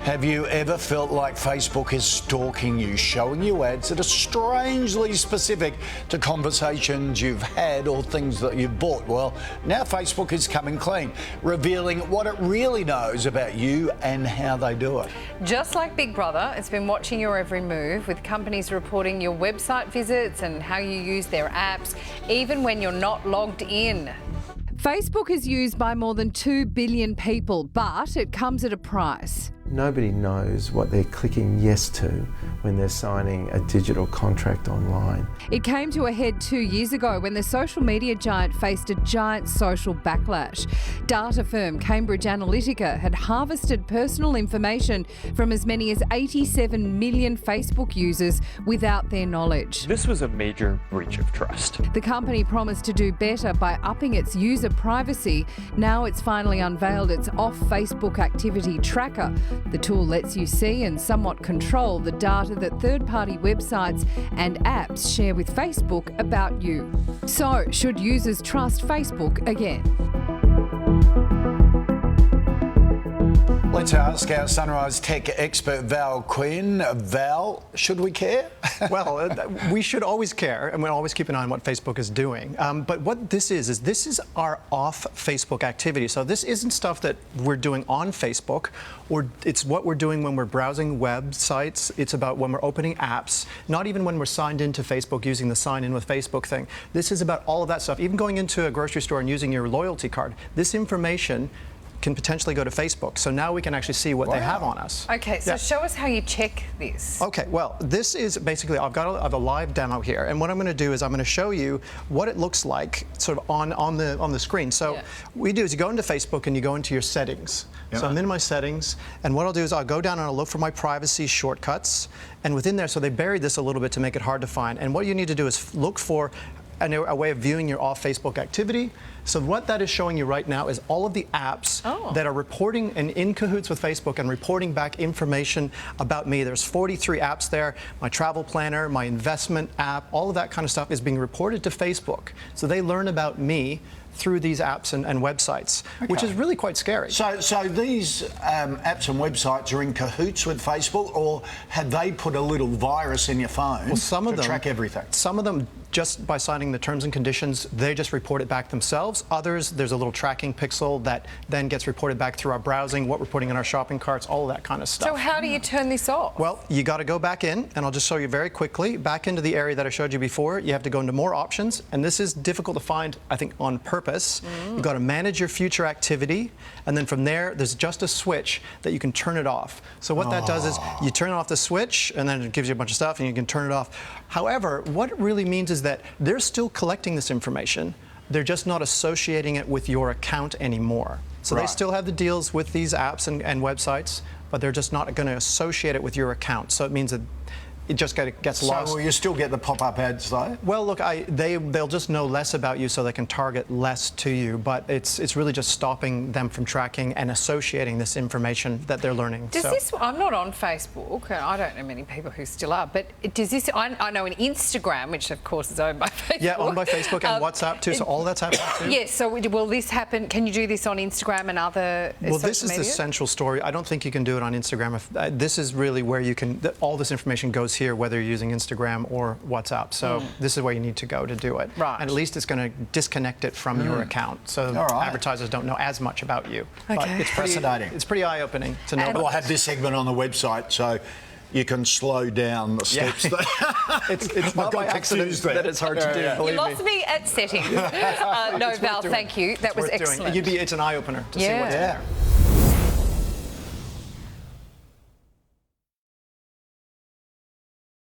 Have you ever felt like Facebook is stalking you, showing you ads that are strangely specific to conversations you've had or things that you've bought? Well, now Facebook is coming clean, revealing what it really knows about you and how they do it. Just like Big Brother, it's been watching your every move, with companies reporting your website visits and how you use their apps, even when you're not logged in. Facebook is used by more than 2 billion people, but it comes at a price. Nobody knows what they're clicking yes to when they're signing a digital contract online. It came to a head 2 years ago when the social media giant faced a giant social backlash. Data firm Cambridge Analytica had harvested personal information from as many as 87 million Facebook users without their knowledge. This was a major breach of trust. The company promised to do better by upping its user privacy. Now it's finally unveiled its off-Facebook activity tracker. The tool lets you see and somewhat control the data that third-party websites and apps share with Facebook about you. So, should users trust Facebook again? Let's ask our Sunrise Tech expert Val Quinn. Val, should we care? Well, we should always care, and we'll always keep an eye on what Facebook is doing. But what this is our off-Facebook activity. So this isn't stuff that we're doing on Facebook, or it's what we're doing when we're browsing websites. It's about when we're opening apps, not even when we're signed into Facebook using the sign in with Facebook thing. This is about all of that stuff. Even going into a grocery store and using your loyalty card. This information can potentially go to Facebook. So now we can actually see what they have on us. Okay, so show us how you check this. Okay, well, this is basically, I have a live demo here, and what I'm going to do is I'm going to show you what it looks like sort of on the screen. So what you do is you go into Facebook and you go into your settings. So I'm in my settings, and what I'll do is I'll go down and I'll look for my privacy shortcuts, and within there, so they buried this a little bit to make it hard to find, and what you need to do is look for a way of viewing your off-Facebook activity. So what that is showing you right now is all of the apps that are reporting and in cahoots with Facebook and reporting back information about me. There's 43 apps there. My travel planner, my investment app, all of that kind of stuff is being reported to Facebook. So they learn about me through these apps and websites, which is really quite scary. So these apps and websites are in cahoots with Facebook, or have they put a little virus in your phone to track everything? Some of them, just by signing the terms and conditions, they just report it back themselves. Others, there's a little tracking pixel that then gets reported back through our browsing, what we're putting in our shopping carts, all of that kind of stuff. So how do you turn this off? Well, you got to go back in, and I'll just show you very quickly. Back into the area that I showed you before, you have to go into more options, and this is difficult to find, I think, on purpose. You've got to manage your future activity, and then from there, there's just a switch that you can turn it off. So what that does is you turn off the switch, and then it gives you a bunch of stuff, and you can turn it off. However, what it really means is that they're still collecting this information. They're just not associating it with your account anymore. So they still have the deals with these apps and websites, but they're just not going to associate it with your account. So it means that it just gets lost. So will you still get the pop-up ads though? Well, look, they'll just know less about you, so they can target less to you. But it's really just stopping them from tracking and associating this information that they're learning. I'm not on Facebook. I don't know many people who still are. But does this? I know in Instagram, which of course is owned by Facebook. Yeah, owned by Facebook and WhatsApp too. So all that's happening too. Yes. So will this happen? Can you do this on Instagram and other? Well, this is the central story. I don't think you can do it on Instagram. This is really where you can. All this information goes here, whether you're using Instagram or WhatsApp. So this is where you need to go to do it. Right. And at least it's going to disconnect it from your account, so advertisers don't know as much about you. Okay. But it's Fascinating. It's pretty eye-opening to know. We'll have this segment on the website so you can slow down the steps. It's not by accident that it's hard to do. You lost me at settings. No, Val, thank you. That was excellent. It's an eye-opener to see what's there.